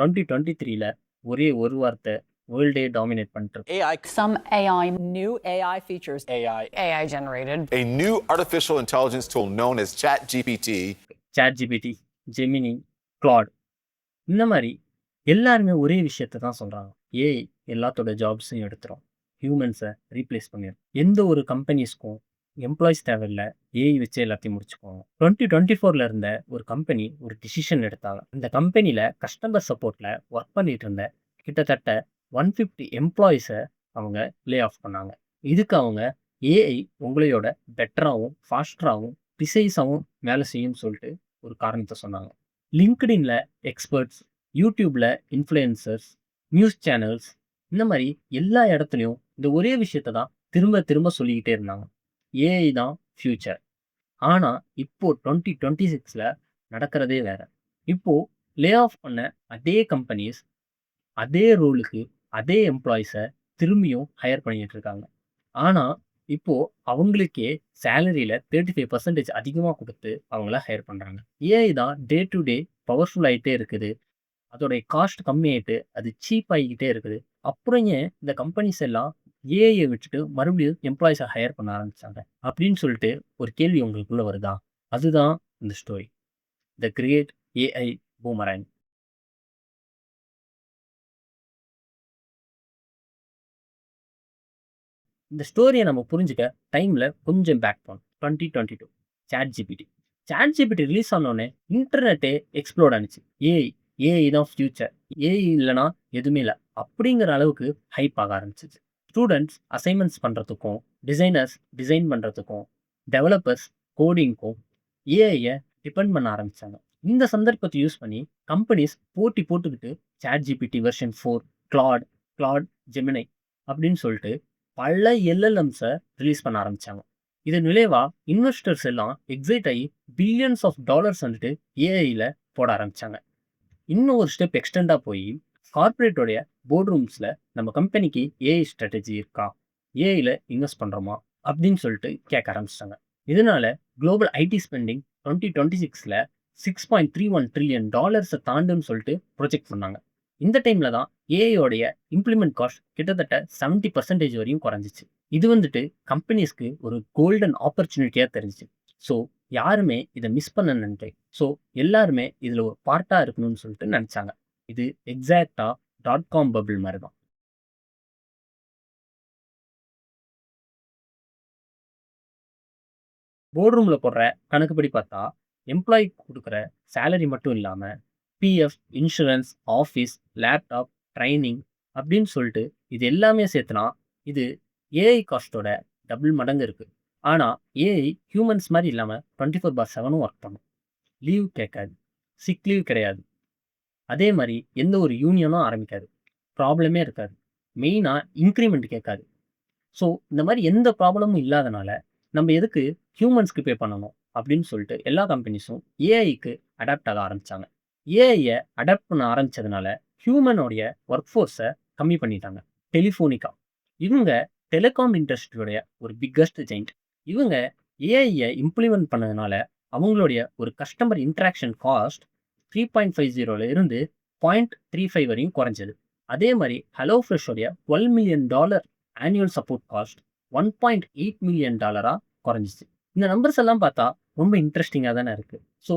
2023ல ஒரே ஒரு வார்த்தை வேர்ல்டே டாமினேட் பண்ணிட்டு இருக்கு. AI. Some AI. New AI features. AI generated. A new artificial intelligence tool known as ChatGPT. ChatGPT, Gemini, Claude இந்த மாதிரி எல்லாருமே ஒரே விஷயத்தை தான் சொல்றாங்க. ஏஐ எல்லாத்தோட ஜாப்ஸையும் எடுத்துரும், ஹியூமன்ஸை ரீப்ளேஸ் பண்ணிடும். எந்த ஒரு கம்பெனிஸ்க்கும் எம்ப்ளாயிஸ் தேவையில்லை, ஏஐ வச்சு எல்லாத்தையும் முடிச்சுக்குவாங்க. 2024ல இருந்த ஒரு கம்பெனி ஒரு டிசிஷன் எடுத்தாங்க. இந்த கம்பெனியில் கஸ்டமர் சப்போர்ட்டில் ஒர்க் பண்ணிட்டு இருந்த கிட்டத்தட்ட 150 எம்ப்ளாயிஸை அவங்க லே ஆஃப் பண்ணாங்க. இதுக்கு அவங்க ஏஐ உங்களையோட பெட்டராகவும் ஃபாஸ்டராகவும் ப்ரிசைஸாகவும் வேலை செய்யும்னு சொல்லிட்டு ஒரு காரணத்தை சொன்னாங்க. லிங்க்டின்ல எக்ஸ்பர்ட்ஸ், யூடியூப்ல இன்ஃப்ளூயன்சர்ஸ், நியூஸ் சேனல்ஸ் இந்த மாதிரி எல்லா இடத்துலையும் இந்த ஒரே விஷயத்தை தான் திரும்ப திரும்ப சொல்லிக்கிட்டே இருந்தாங்க. ஏஐ தான் ஃப்யூச்சர். ஆனால் இப்போ 2026ல் நடக்கிறதே வேற. இப்போ லே ஆஃப் பண்ண அதே கம்பெனிஸ் அதே ரோலுக்கு அதே எம்ப்ளாயிஸை திரும்பியும் ஹையர் பண்ணிட்டு இருக்காங்க. ஆனால் இப்போ அவங்களுக்கே சேலரியில் 35% அதிகமாக கொடுத்து அவங்கள ஹையர் பண்ணுறாங்க. ஏஐ தான் டே டு டே பவர்ஃபுல் ஆகிட்டே இருக்குது. அதோடைய காஸ்ட் கம்மியாயிட்டு அது சீப் ஆகிக்கிட்டே இருக்குது. அப்புறம் ஏன் இந்த கம்பெனிஸ் எல்லாம் ஏஐயை விட்டுட்டு மறுபடியும் எம்ப்ளாயிஸை ஹையர் பண்ண ஆரம்பிச்சாங்க அப்படின்னு சொல்லிட்டு ஒரு கேள்வி உங்களுக்குள்ள வருதா? அதுதான் இந்த story, the great AI boomerang. இந்த ஸ்டோரியை நம்ம புரிஞ்சுக்க டைமில் கொஞ்சம் பேக் போனோம். 2022 சாட் ஜிபிடி ரிலீஸ் ஆனோடனே இன்டர்நெட்டே எக்ஸ்ப்ளோர்ட் ஆனிச்சு. ஏஐ தான் ஃப்யூச்சர், ஏஐ இல்லைனா எதுவுமே இல்லை அப்படிங்கிற அளவுக்கு ஹைப் ஆக ஆரம்பிச்சிச்சு. ஸ்டூடெண்ட்ஸ் அசைன்மெண்ட்ஸ் பண்ணுறதுக்கும், டிசைனர்ஸ் டிசைன் பண்ணுறதுக்கும், டெவலப்பர்ஸ் கோடிங்க்கும் ஏஐயை டிபெண்ட் பண்ண ஆரம்பித்தாங்க. இந்த சந்தர்ப்பத்தை யூஸ் பண்ணி கம்பெனிஸ் போட்டி போட்டுக்கிட்டு ChatGPT வெர்ஷன் 4, கிளாட், ஜெமினை அப்படின்னு சொல்லிட்டு பல எல்எல்எம்ஸை ரிலீஸ் பண்ண ஆரம்பித்தாங்க. இதன் விளைவா இன்வெஸ்டர்ஸ் எல்லாம் எக்ஸைட் ஆகி பில்லியன்ஸ் ஆஃப் டாலர்ஸ் வந்துட்டு ஏஐயில் போட ஆரம்பித்தாங்க. இன்னும் ஒரு ஸ்டெப் எக்ஸ்டெண்டாக போய் கார்பரேட்டோடைய போர்ட் ரூம்ஸில் நம்ம கம்பெனிக்கு ஏஐ ஸ்ட்ராட்டஜி இருக்கா, ஏஐயில் இன்வெஸ்ட் பண்ணுறோமா அப்படின்னு சொல்லிட்டு கேட்க ஆரம்பிச்சிட்டாங்க. இதனால குளோபல் ஐடி ஸ்பெண்டிங் 2026ல் $6.31 trillion தாண்டுன்னு சொல்லிட்டு ப்ரொஜெக்ட் பண்ணாங்க. இந்த டைமில் தான் ஏஐயோடைய இம்ப்ளிமெண்ட் காஸ்ட் கிட்டத்தட்ட 70% வரையும் குறைஞ்சிச்சு. இது வந்துட்டு கம்பெனிஸ்க்கு ஒரு கோல்டன் ஆப்பர்ச்சுனிட்டியாக தெரிஞ்சிச்சு. ஸோ யாருமே இதை மிஸ் பண்ண நினைக்கிறேன். ஸோ எல்லாருமே இதில் ஒரு பார்ட்டாக இருக்கணும்னு சொல்லிட்டு நினச்சாங்க. இது எக்ஸாக்டாக .com பபிள் மாதிரி தான். போர்ட் ரூமில் போடுற கணக்குப்படி பார்த்தா எம்ப்ளாயி கொடுக்குற சேலரி மட்டும் இல்லாமல் PF, insurance, office, laptop, training அப்படின்னு சொல்லிட்டு இது எல்லாமே சேர்த்துனா இது ஏஐ காஸ்ட்டோட டபுள் மடங்கு இருக்குது. ஆனால் ஏஐ ஹியூமன்ஸ் மாதிரி இல்லாமல் 24/7 ஒர்க் பண்ணும். லீவ் கேட்காது, சிக் லீவ் கிடையாது, அதே மாதிரி எந்த ஒரு யூனியனும் ஆரம்பிக்காது, ப்ராப்ளமே இருக்காது, மெயினாக இன்க்ரிமெண்ட் கேட்காது. ஸோ இந்த மாதிரி எந்த ப்ராப்ளமும் இல்லாதனால நம்ம எதுக்கு ஹியூமன்ஸ்க்கு பே பண்ணணும் அப்படின்னு சொல்லிட்டு எல்லா கம்பெனிஸும் ஏஐக்கு அடாப்ட் ஆக ஆரம்பித்தாங்க. ஏஐயை அடாப்ட் பண்ண ஆரம்பித்ததுனால ஹியூமனோடைய ஒர்க் ஃபோர்ஸை கம்மி பண்ணிட்டாங்க. டெலிஃபோனிகா இவங்க டெலிகாம் இண்டஸ்ட்ரியோடைய ஒரு பிக்கஸ்ட் ஜெயிண்ட். இவங்க ஏஐயை இம்ப்ளிமெண்ட் பண்ணதுனால அவங்களுடைய ஒரு கஸ்டமர் இன்ட்ராக்ஷன் காஸ்ட் 3.50 இருந்து 0.35 வரையும் குறைஞ்சது. அதே மாதிரி ஹலோ ஃப்ரெஷோடைய $12 million annual support cost $1.8 million குறைஞ்சிச்சு. இந்த நம்பர்ஸ் எல்லாம் பார்த்தா ரொம்ப இன்ட்ரெஸ்டிங்காக தானே இருக்குது. ஸோ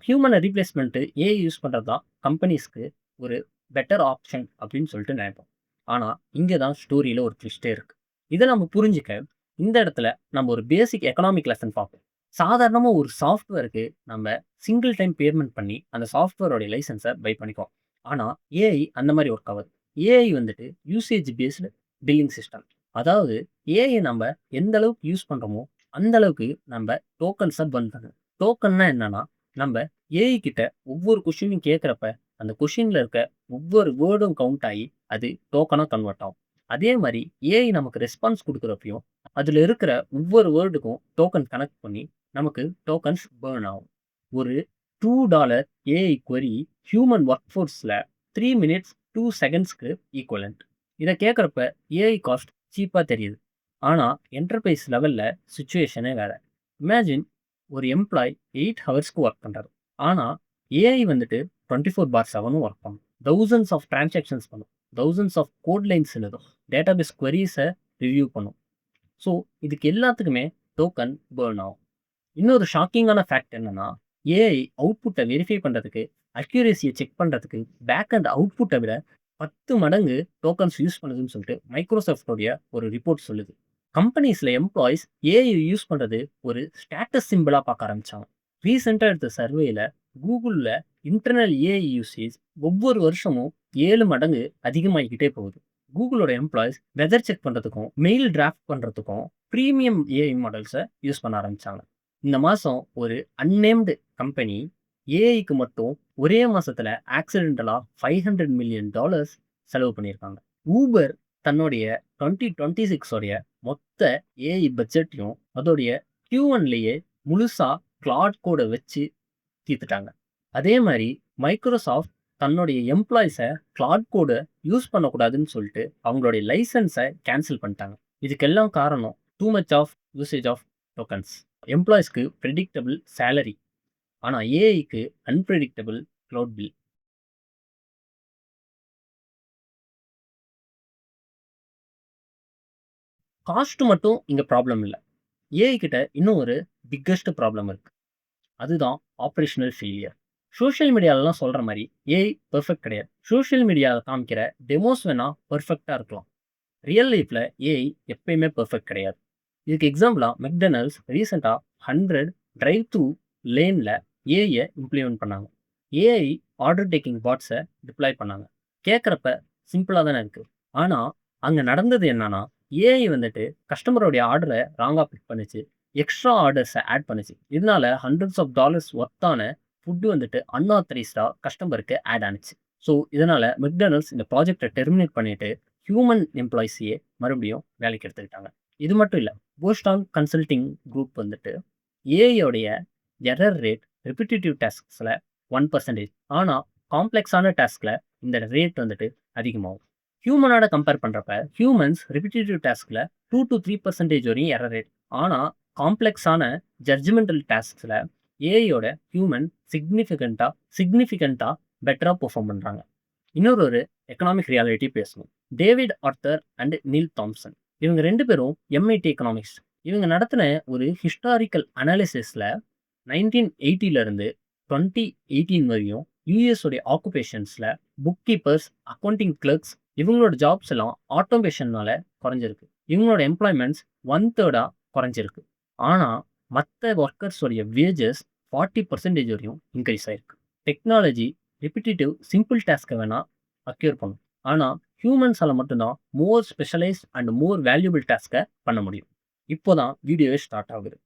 ஹியூமனை ரீப்ளேஸ்மெண்ட்டு ஏஐ யூஸ் பண்ணுறது தான் கம்பெனிஸ்க்கு ஒரு பெட்டர் ஆப்ஷன் அப்படின்னு சொல்லிட்டு நினைப்போம். ஆனால் இங்கே தான் ஸ்டோரியில் ஒரு ட்விஸ்டே இருக்குது. இதை நம்ம புரிஞ்சுக்க இந்த இடத்துல நம்ம ஒரு பேசிக் எக்கனாமிக் லெசன் பார்ப்போம். சாதாரணமாக ஒரு சாஃப்ட்வேருக்கு நம்ம சிங்கிள் டைம் பேமெண்ட் பண்ணி அந்த சாஃப்ட்வேரோடைய லைசன்ஸை பை பண்ணிக்குவோம். ஆனால் ஏஐ அந்த மாதிரி ஒர்க் ஆகுது. ஏஐ வந்துட்டு யூசேஜ் பேஸ்டு பில்லிங் சிஸ்டம். அதாவது ஏஐ நம்ம எந்த அளவுக்கு யூஸ் பண்ணுறோமோ அந்த அளவுக்கு நம்ம டோக்கன்ஸை பர்ன் பண்ணணும். டோக்கன்னா என்னன்னா, நம்ம ஏஐ கிட்ட ஒவ்வொரு கொஷினையும் கேட்குறப்ப அந்த கொஷினில் இருக்க ஒவ்வொரு வேர்டும் கவுண்ட் ஆகி அது டோக்கனாக கன்வெர்ட் ஆகும். அதே மாதிரி ஏஐ நமக்கு ரெஸ்பான்ஸ் கொடுக்குறப்பையும் அதில் இருக்கிற ஒவ்வொரு வேர்டுக்கும் டோக்கன் கனெக்ட் பண்ணி நமக்கு டோக்கன்ஸ் பர்ன் ஆகும். ஒரு $2 ஏஐ query ஹியூமன் ஒர்க் ஃபோர்ஸில் 3 minutes 2 secondsக்கு ஈக்குவலண்ட். இதை கேட்குறப்ப ஏஐ காஸ்ட் சீப்பாக தெரியுது. ஆனால் என்டர்பிரைஸ் லெவலில் சுச்சுவேஷனே வேறு. இமேஜின் ஒரு எம்ப்ளாய் 8 ஹவர்ஸ்க்கு ஒர்க் பண்ணுறாரு. ஆனால் ஏஐ வந்துட்டு 24/7 ஒர்க் பண்ணும். தௌசண்ட்ஸ் ஆஃப் டிரான்சாக்ஷன்ஸ் பண்ணும், தௌசண்ட்ஸ் ஆஃப் கோட் லைன்ஸ் எழுதும், டேட்டாபேஸ் queries-அ ரிவ்யூ பண்ணும். ஸோ இதுக்கு எல்லாத்துக்குமே டோக்கன் பர்ன் ஆகும். இன்னொரு ஷாக்கிங்கான ஃபேக்ட் என்னன்னா, ஏஐ அவுட்புட்டை வெரிஃபை பண்ணுறதுக்கு, அக்யூரேசியை செக் பண்ணுறதுக்கு பேக் அண்ட் அவுட்புட்டை விட 10 மடங்கு டோக்கன்ஸ் யூஸ் பண்ணுதுன்னு சொல்லிட்டு மைக்ரோசாஃப்டோடைய ஒரு ரிப்போர்ட் சொல்லுது. கம்பெனிஸில் எம்ப்ளாயீஸ் ஏஐ யூஸ் பண்ணுறது ஒரு ஸ்டேட்டஸ் சிம்பிளாக பார்க்க ஆரம்பிச்சாங்க. ரீசெண்டாக எடுத்த சர்வேயில் கூகுளில் இன்டர்னல் ஏஐ யூசேஜ் ஒவ்வொரு வருஷமும் 7 மடங்கு அதிகமாகிக்கிட்டே போகுது. கூகுளோட எம்ப்ளாயீஸ் வெதர் செக் பண்ணுறதுக்கும், மெயில் டிராஃப்ட் பண்ணுறதுக்கும் ப்ரீமியம் ஏஐ மாடல்ஸை யூஸ் பண்ண ஆரம்பித்தாங்க. இந்த மாதம் ஒரு அன்னேம்டு கம்பெனி ஏஐக்கு மட்டும் ஒரே மாதத்தில் ஆக்சிடென்டலாக $500 மில்லியன் செலவு பண்ணியிருக்காங்க. ஊபர் தன்னுடைய 2026 மொத்த ஏஐ பட்ஜெட்டையும் அதோடைய Q1லேயே முழுசாக கிளாட் கோடை வச்சு தீர்த்துட்டாங்க. அதே மாதிரி மைக்ரோசாஃப்ட் தன்னுடைய எம்ப்ளாயிஸை கிளாட் கோடை யூஸ் பண்ணக்கூடாதுன்னு சொல்லிட்டு அவங்களுடைய லைசன்ஸை கேன்சல் பண்ணிட்டாங்க. இதுக்கெல்லாம் காரணம் too much of usage of tokens. எம்ப்ளாயிஸ்க்கு ப்ரெடிக்டபிள் சேலரி, ஆனால் ஏஐக்கு அன்பிரெடிக்டபிள் க்ளவுட் பில். காஸ்ட் மட்டும் இங்கே ப்ராப்ளம் இல்லை. ஏஐ கிட்ட இன்னும் ஒரு பிக்கஸ்ட் ப்ராப்ளம் இருக்குது. அதுதான் ஆப்ரேஷனல் ஃபெயிலியர். சோஷியல் மீடியாலலாம் சொல்கிற மாதிரி ஏஐ பெர்ஃபெக்ட் கிடையாது. சோஷியல் மீடியாவில் காமிக்கிற டெமோஸ் வேணால் பெர்ஃபெக்டாக இருக்கலாம். ரியல் லைஃப்பில் ஏஐ எப்பயுமே பெர்ஃபெக்ட் கிடையாது. இதுக்கு எக்ஸாம்பிளாக மெக்டொனால்ட்ஸ் ரீசெண்டாக 100 டிரைவ் த்ரூ லேனில் ஏஐயை இம்ப்ளிமெண்ட் பண்ணாங்க. ஏஐ ஆர்டர் டேக்கிங் பாட்ஸை டிப்ளாய் பண்ணாங்க. கேட்குறப்ப சிம்பிளாக தானே இருக்குது. ஆனால் அங்கே நடந்தது என்னன்னா, ஏஐ வந்துட்டு கஸ்டமரோடைய ஆர்டரை ராங்காக பிக் பண்ணிச்சு, எக்ஸ்ட்ரா ஆர்டர்ஸை ஆட் பண்ணிச்சு. இதனால $hundreds of ஒர்த்தான ஃபுட்டு வந்துட்டு அன்ஆத்தரைஸ்டாக கஸ்டமருக்கு ஆட் ஆனிச்சு. ஸோ இதனால் மெக்டொனால்ட்ஸ் இந்த ப்ராஜெக்டை டெர்மினேட் பண்ணிவிட்டு ஹியூமன் எம்ப்ளாயிஸையே மறுபடியும் வேலைக்கு எடுத்துக்கிட்டாங்க. இது மட்டும் இல்லை, போஸ்டாங் கன்சல்டிங் குரூப் வந்துட்டு ஏஐயோடைய எரர் ரேட் ரிப்பிட்டேட்டிவ் டாஸ்க்ஸில் 1%, ஆனால் காம்ப்ளெக்ஸான டாஸ்கில் இந்த ரேட் வந்துட்டு அதிகமாகும். ஹியூமனோட கம்பேர் பண்ணுறப்ப ஹியூமன்ஸ் ரிப்பிட்டேட்டிவ் டாஸ்கில் 2 to 3% வரையும் எரர் ரேட், ஆனால் காம்ப்ளெக்ஸான ஜட்ஜ்மெண்டல் டாஸ்கில் ஏஐயோட ஹியூமன் சிக்னிஃபிகண்ட்டாக பெட்டராக பெர்ஃபார்ம் பண்ணுறாங்க. இன்னொரு எக்கனாமிக் ரியாலிட்டி பேசணும். David Arthur and Neil Thompson இவங்க 2 பேரும் MIT எக்கனாமிக்ஸ். இவங்க நடத்தின ஒரு ஹிஸ்டாரிக்கல் அனாலிசிஸில் 1980 2018 வரையும் யூஎஸோடைய ஆக்குபேஷன்ஸில் புக் கீப்பர்ஸ், அக்கௌண்டிங் கிளர்க்ஸ் இவங்களோட ஜாப்ஸ் எல்லாம் ஆட்டோமேஷன்னால குறைஞ்சிருக்கு. இவங்களோட எம்ப்ளாய்மெண்ட்ஸ் 1/3 குறைஞ்சிருக்கு. ஆனால் மற்ற ஒர்க்கர்ஸோடைய வேஜஸ் 40% வரையும் இன்க்ரீஸ் ஆகிருக்கு. டெக்னாலஜி ரிப்பிட்டேட்டிவ் சிம்பிள் டாஸ்க்கை வேணால் அக்யூர் பண்ணும், ஆனால் ஹியூமன்ஸால் மட்டும்தான் more specialised and more valuable டாஸ்க்கை பண்ண முடியும். இப்போ தான் வீடியோவே ஸ்டார்ட் ஆகுது.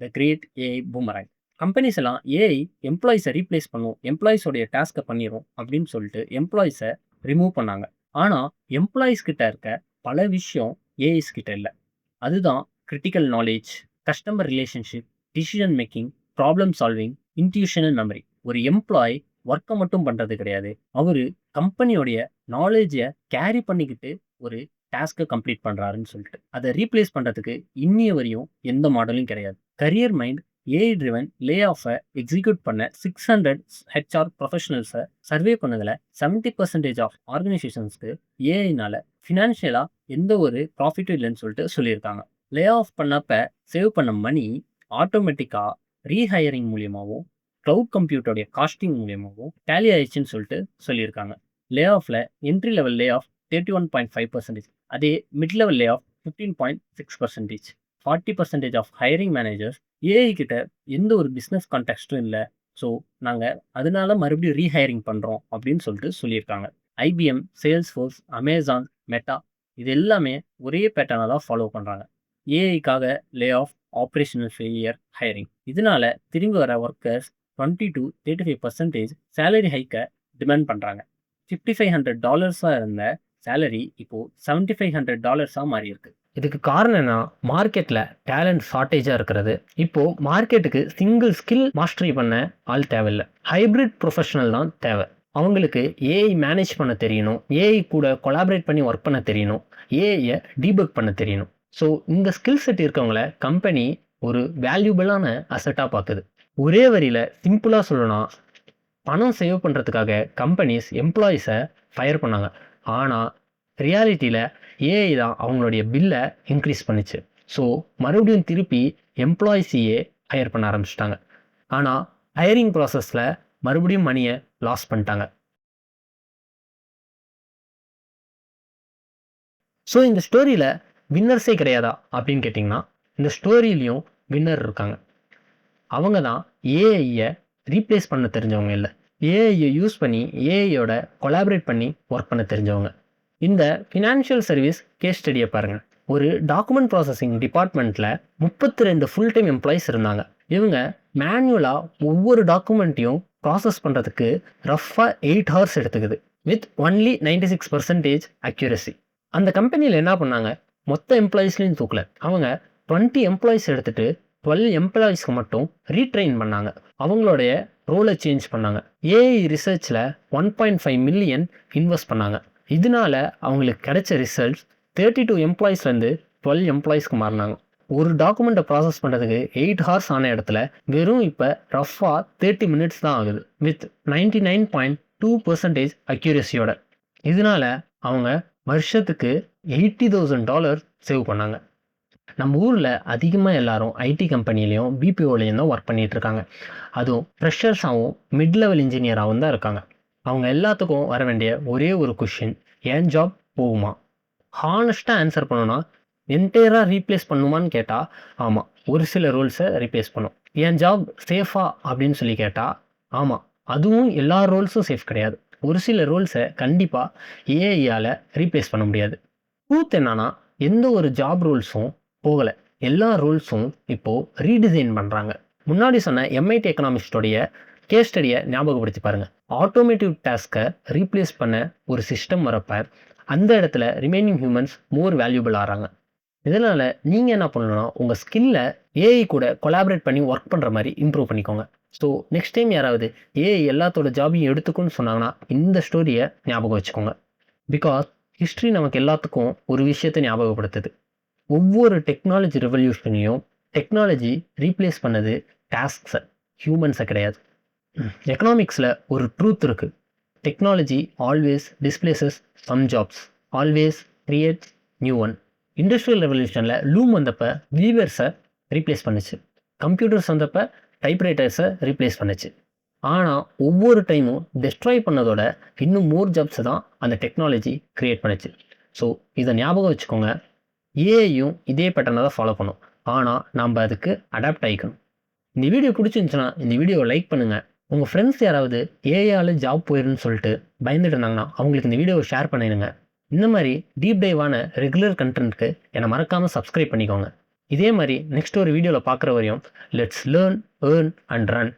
The great AI boomerang. Companies எல்லாம் ஏஐ எம்ப்ளாயிஸை ரீப்ளேஸ் பண்ணும், எம்ப்ளாயிஸோடைய டாஸ்க்கை பண்ணிடும் அப்படின்னு சொல்லிட்டு எம்ப்ளாயிஸை ரிமூவ் பண்ணாங்க. ஆனால் எம்ப்ளாயிஸ் கிட்ட இருக்க பல விஷயம் ஏஐஸ் கிட்ட இல்லை. அதுதான் critical knowledge, customer relationship, decision making, problem solving, intuitional memory. ஒரு எம்ப்ளாய் ஒர்க்கை மட்டும் பண்ணுறது கிடையாது, அவர் கம்பெனியோடைய நாலேஜை கேரி பண்ணிக்கிட்டு ஒரு டாஸ்க்கை கம்ப்ளீட் பண்ணுறாருன்னு சொல்லிட்டு அதை ரீப்ளேஸ் பண்ணுறதுக்கு இன்னிய வரையும் எந்த மாடலும் கிடையாது. கரியர் மைண்ட் ஏஐ ட்ரிவன் லே ஆஃபை எக்ஸிக்யூட் பண்ண 600 HR ப்ரொஃபஷனல்ஸை சர்வே பண்ணதில் 70% ஆஃப் ஆர்கனைசேஷன்ஸ்க்கு ஏஐனால ஃபினான்ஷியலாக எந்த ஒரு ப்ராஃபிட்டும் இல்லைன்னு சொல்லிட்டு சொல்லியிருக்காங்க. லே ஆஃப் பண்ணப்போ சேவ் பண்ண மணி ஆட்டோமேட்டிக்காக ரீஹையரிங் மூலியமாகவும் க்ளவுட் கம்ப்யூட்டருடைய காஸ்டிங் மூலியமாகவும் டேலி ஆயிடுச்சுன்னு சொல்லிட்டு சொல்லியிருக்காங்க. லே ஆஃபில் என்ட்ரி லெவல் லே ஆஃப் 31.5%, அதே mid level lay off 15.6%. 40% of hiring managers AI கிட்ட எந்த ஒரு பிஸ்னஸ் கான்டெக்ஸ்ட்டும் இல்லை, ஸோ நாங்கள் அதனால மறுபடியும் ரீஹையரிங் பண்ணுறோம் அப்படின்னு சொல்லிட்டு சொல்லியிருக்காங்க. IBM, சேல்ஸ்ஃபோர்ஸ், அமேசான், மெட்டா இது எல்லாமே ஒரே பேட்டர்னை தான் ஃபாலோ பண்ணுறாங்க. ஏஐக்காக lay off, operational failure, hiring. இதனால திரும்பி வர ஒர்க்கர்ஸ் 20 to 35% சேலரி ஹைக்கை டிமாண்ட் பண்ணுறாங்க. $5,500 இருந்த சேலரி இப்போது $7,500 மாறி இருக்கு. இதுக்கு காரணம் என்ன? மார்க்கெட்டில் டேலண்ட் ஷார்ட்டேஜாக இருக்கிறது. இப்போது மார்க்கெட்டுக்கு சிங்கிள் ஸ்கில் மாஸ்டரி பண்ண ஆள் தேவையில்லை, ஹைப்ரிட் ப்ரொஃபஷனல் தான் தேவை. அவங்களுக்கு ஏஐ மேனேஜ் பண்ண தெரியணும், ஏஐ கூட கொலாபரேட் பண்ணி ஒர்க் பண்ண தெரியணும், ஏஐயை டீபக் பண்ண தெரியணும். ஸோ இந்த ஸ்கில் செட் இருக்கவங்கள கம்பெனி ஒரு வேல்யூபிளான அசெட்டாக பார்க்குது. ஒரே வரியில் சிம்பிளாக சொல்லணும்னா, பணம் சேவ் பண்ணுறதுக்காக கம்பெனிஸ் எம்ப்ளாயீஸை ஃபயர் பண்ணாங்க. ஆனால் ரியாலிட்டியில் ஏஐ தான் அவங்களுடைய பில்லை இன்க்ரீஸ் பண்ணுச்சு. ஸோ மறுபடியும் திருப்பி எம்ப்ளாயீஸையே ஹையர் பண்ண ஆரம்பிச்சிட்டாங்க. ஆனால் ஹையரிங் ப்ராசஸில் மறுபடியும் மணியை லாஸ் பண்ணிட்டாங்க. ஸோ இந்த ஸ்டோரியில் வின்னர்ஸே கிடையாதா அப்படின்னு கேட்டிங்கன்னா, இந்த ஸ்டோரியிலையும் வின்னர் இருக்காங்க. அவங்க தான் ஏஐயை ரீப்ளேஸ் பண்ண தெரிஞ்சவங்க இல்லை, ஏஐயை யூஸ் பண்ணி ஏஐயோட கொலாபரேட் பண்ணி ஒர்க் பண்ண தெரிஞ்சவங்க. இந்த ஃபினான்ஷியல் சர்வீஸ் கேஸ் ஸ்டடியை பாருங்கள். ஒரு டாக்குமெண்ட் ப்ராசஸிங் டிபார்ட்மெண்ட்டில் 32 ஃபுல் டைம் எம்ப்ளாயிஸ் இருந்தாங்க. இவங்க மேனுவலாக ஒவ்வொரு டாக்குமெண்ட்டையும் ப்ராசஸ் பண்ணுறதுக்கு ரஃப்பாக 8 ஹவர்ஸ் எடுத்துக்குது, வித் ஒன்லி 96% அக்யூரசி. அந்த கம்பெனியில் என்ன பண்ணாங்க, மொத்த எம்ப்ளாயீஸ்லையும் தூக்கல. அவங்க 20 எம்ப்ளாயீஸ் எடுத்துகிட்டு 12 எம்ப்ளாயீஸ்க்கு மட்டும் ரீட்ரெயின் பண்ணாங்க. அவங்களுடைய ரோலை சேஞ்ச் பண்ணாங்க. ஏஐ ரிசர்ச்சில் 1.5 மில்லியன் இன்வெஸ்ட் பண்ணாங்க. இதனால அவங்களுக்கு கிடைச்ச ரிசல்ட்ஸ் 32 எம்ப்ளாயீஸ்லேருந்து 12 எம்ப்ளாயீஸ்க்கு மாறினாங்க. ஒரு டாக்குமெண்ட்டை ப்ராசஸ் பண்ணுறதுக்கு 8 ஹவர்ஸ் ஆன இடத்துல வெறும் இப்போ ரஃபாக 30 மினிட்ஸ் தான் ஆகுது, வித் 99.2% அக்யூரஸியோட. இதனால அவங்க வருஷத்துக்கு $80,000 சேவ் பண்ணாங்க. நம்ம ஊரில் அதிகமாக எல்லாரும் ஐடி கம்பெனிலையும் பிபிஓலையும் தான் ஒர்க் பண்ணிகிட்டு இருக்காங்க. அதுவும் ஃப்ரெஷர்ஸாகவும் மிட் லெவல் இன்ஜினியராகவும் தான் இருக்காங்க. அவங்க எல்லாத்துக்கும் வர வேண்டிய ஒரே ஒரு கொஷின், என் ஜாப் போகுமா? ஹானஸ்ட்டாக ஆன்சர் பண்ணணும்னா, என்டையராக ரீப்ளேஸ் பண்ணுமான்னு கேட்டால் ஆமாம், ஒரு சில ரோல்ஸை ரீப்ளேஸ் பண்ணும். என் ஜாப் சேஃபா அப்படின்னு சொல்லி கேட்டால் ஆமாம், அதுவும் எல்லா ரோல்ஸும் சேஃப் கிடையாது. ஒரு சில ரோல்ஸை கண்டிப்பாக ஏஐயால் ரீப்ளேஸ் பண்ண முடியாது. ட்ரூத் என்னன்னா, எந்த ஒரு ஜாப் ரோல்ஸும் போகலை, எல்லா ரோல்ஸும் இப்போது ரீடிசைன் பண்ணுறாங்க. முன்னாடி சொன்ன எம்ஐடி எக்கனாமிஸ்டோடைய கேஸ் ஸ்டடியை ஞாபகப்படுத்தி பாருங்கள். ஆட்டோமேட்டிவ் டாஸ்க்கை ரீப்ளேஸ் பண்ண ஒரு சிஸ்டம் வரப்ப அந்த இடத்துல ரிமைனிங் ஹியூமன்ஸ் மோர் வேல்யூபிள் ஆகிறாங்க. இதனால் நீங்கள் என்ன பண்ணணும்னா, உங்கள் ஸ்கில்லை ஏஐ கூட கொலாபரேட் பண்ணி ஒர்க் பண்ணுற மாதிரி இம்ப்ரூவ் பண்ணிக்கோங்க. ஸோ நெக்ஸ்ட் டைம் யாராவது ஏஐ எல்லாத்தோட ஜாபையும் எடுத்துக்குன்னு சொன்னாங்கன்னா இந்த ஸ்டோரியை ஞாபகம் வச்சுக்கோங்க. பிகாஸ் ஹிஸ்ட்ரி நமக்கு எல்லாத்துக்கும் ஒரு விஷயத்தை ஞாபகப்படுத்துது. ஒவ்வொரு டெக்னாலஜி ரெவல்யூஷனையும் டெக்னாலஜி ரீப்ளேஸ் பண்ணது டாஸ்க்ஸை, ஹியூமன்ஸை கிடையாது. எக்கனாமிக்ஸில் ஒரு ட்ரூத் இருக்குது, technology always displaces some jobs, always creates new one. Industrial ரெவல்யூஷனில் லூம் வந்தப்போ வீவர்ஸை ரீப்ளேஸ் பண்ணுச்சு, கம்ப்யூட்டர்ஸ் வந்தப்போ டைப்ரைட்டர்ஸை ரீப்ளேஸ் பண்ணுச்சு. ஆனால் ஒவ்வொரு டைமும் டெஸ்ட்ராய் பண்ணதோட இன்னும் மோர் ஜாப்ஸை தான் அந்த டெக்னாலஜி க்ரியேட் பண்ணுச்சு. ஸோ இதை ஞாபகம் வச்சுக்கோங்க. ஏஐயும் இதே பேட்டர்னை தான் ஃபாலோ பண்ணும், ஆனால் நம்ம அதுக்கு அடாப்ட் ஆகிக்கணும். இந்த வீடியோ பிடிச்சிருந்துச்சுன்னா இந்த வீடியோவை லைக் பண்ணுங்கள். உங்கள் ஃப்ரெண்ட்ஸ் யாராவது ஏஐயால் ஜாப் போயிருன்னு சொல்லிட்டு பயந்துட்டு இருந்தாங்கன்னா அவங்களுக்கு இந்த வீடியோவை ஷேர் பண்ணிடுங்க. இந்த மாதிரி டீப் டைவான ரெகுலர் கண்டென்ட்க்கு என்னை மறக்காமல் சப்ஸ்கிரைப் பண்ணிக்கோங்க. இதே மாதிரி நெக்ஸ்ட் ஒரு வீடியோவில் பார்க்குற வரையும் let's learn, earn and run.